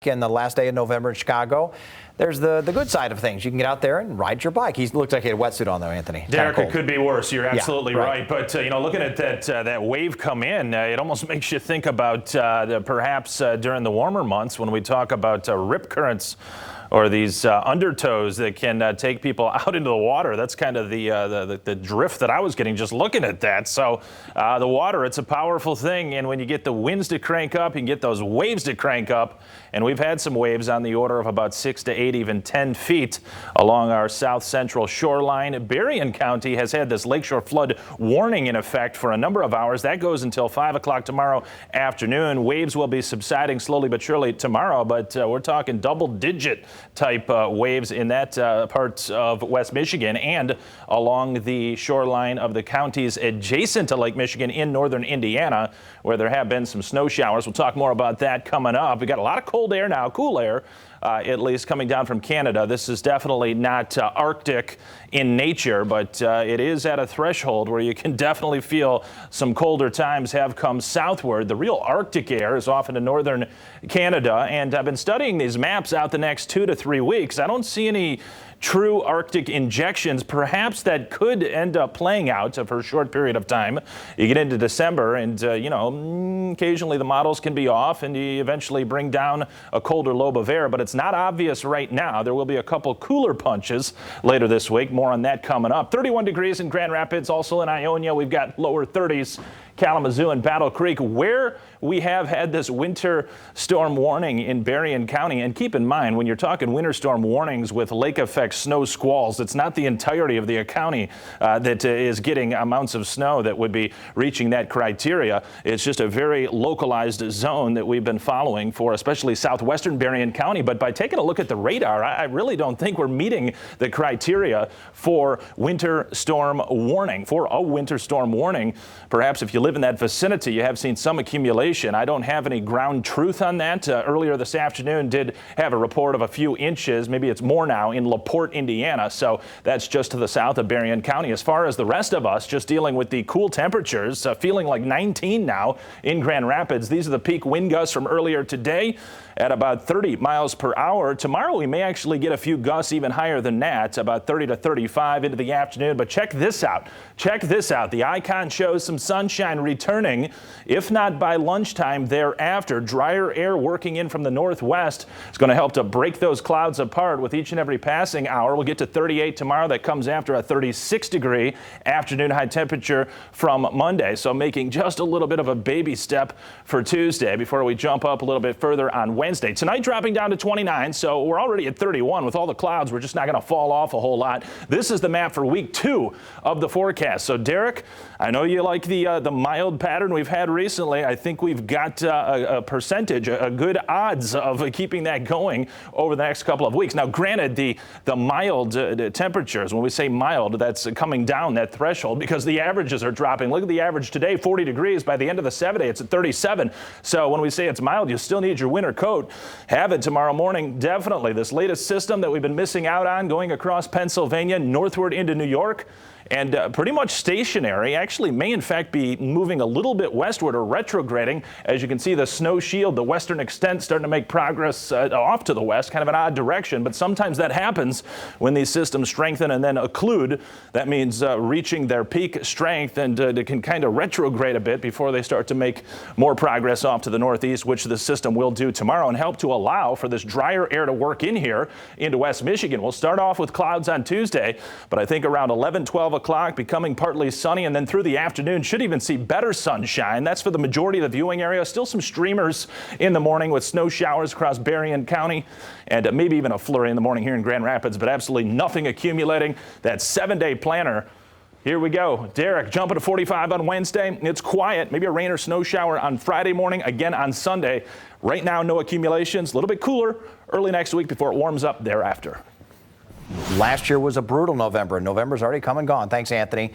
In the last day of November in Chicago, there's the good side of things. You can get out there and ride your bike. He looks like he had a wetsuit on, though, Anthony. Derek, it could be worse. You're absolutely right. But, looking at that wave come in, it almost makes you think about perhaps during the warmer months when we talk about rip currents or these undertows that can take people out into the water. That's kind of the drift that I was getting just looking at that. So the water, it's a powerful thing. And when you get the winds to crank up, you can get those waves to crank up. And we've had some waves on the order of about 6 to 8, even 10 feet along our south central shoreline. Berrien County has had this lakeshore flood warning in effect for a number of hours. That goes until 5 o'clock tomorrow afternoon. Waves will be subsiding slowly but surely tomorrow, but we're talking double-digit type waves in that part of West Michigan and along the shoreline of the counties adjacent to Lake Michigan in northern Indiana, where there have been some snow showers. We'll talk more about that coming up. We got a lot of cold air now, cool air, at least coming down from Canada. This is definitely not Arctic in nature, but it is at a threshold where you can definitely feel some colder times have come southward. The real Arctic air is off into northern Canada, and I've been studying these maps out the next 2 to 3 weeks. I don't see any true Arctic injections. Perhaps that could end up playing out for a short period of time. You get into December and, occasionally the models can be off and you eventually bring down a colder lobe of air, but it's not obvious right now. There will be a couple cooler punches later this week. More on that coming up. 31 degrees in Grand Rapids, also in Ionia. We've got lower 30s. Kalamazoo and Battle Creek, where we have had this winter storm warning in Berrien County. And keep in mind, when you're talking winter storm warnings with lake effect snow squalls, it's not the entirety of the county that is getting amounts of snow that would be reaching that criteria. It's just a very localized zone that we've been following for especially southwestern Berrien County. But by taking a look at the radar, I really don't think we're meeting the criteria for winter storm warning, for a winter storm warning. Perhaps if you live in that vicinity, you have seen some accumulation. I don't have any ground truth on that. Earlier this afternoon did have a report of a few inches. Maybe it's more now in LaPorte, Indiana. So that's just to the south of Berrien County. As far as the rest of us, just dealing with the cool temperatures, feeling like 19 now in Grand Rapids. These are the peak wind gusts from earlier today at about 30 miles per hour. Tomorrow we may actually get a few gusts even higher than that, about 30 to 35 into the afternoon. But check this out. Check this out. The icon shows some sunshine returning, if not by lunchtime thereafter. Drier air working in from the northwest is going to help to break those clouds apart with each and every passing hour. We'll get to 38 tomorrow. That comes after a 36-degree afternoon high temperature from Monday. So making just a little bit of a baby step for Tuesday before we jump up a little bit further on Wednesday. Tonight dropping down to 29, so we're already at 31. With all the clouds, we're just not going to fall off a whole lot. This is the map for week 2 of the forecast. So Derek, I know you like the mild pattern we've had recently. I think we've got a percentage, a good odds of keeping that going over the next couple of weeks. Now, granted, the mild temperatures, when we say mild, that's coming down that threshold because the averages are dropping. Look at the average today, 40 degrees. By the end of the 7 day, it's at 37. So when we say it's mild, you still need your winter coat. Have it tomorrow morning, definitely. This latest system that we've been missing out on going across Pennsylvania, northward into New York, and pretty much stationary, actually may in fact be moving a little bit westward or retrograding. As you can see, the snow shield, the western extent, starting to make progress off to the west, kind of an odd direction. But sometimes that happens when these systems strengthen and then occlude. That means reaching their peak strength, and they can kind of retrograde a bit before they start to make more progress off to the northeast, which the system will do tomorrow and help to allow for this drier air to work in here into West Michigan. We'll start off with clouds on Tuesday, but I think around 11, 12 o'clock becoming partly sunny, and then through the afternoon should even see better sunshine. That's for the majority of the viewing area. Still some streamers in the morning with snow showers across Berrien County, and maybe even a flurry in the morning here in Grand Rapids, but absolutely nothing accumulating. That 7-day planner. Here we go. Derek, jumping to 45 on Wednesday. It's quiet. Maybe a rain or snow shower on Friday morning, again on Sunday. Right now, no accumulations. A little bit cooler early next week before it warms up thereafter. Last year was a brutal November. November's already come and gone. Thanks, Anthony.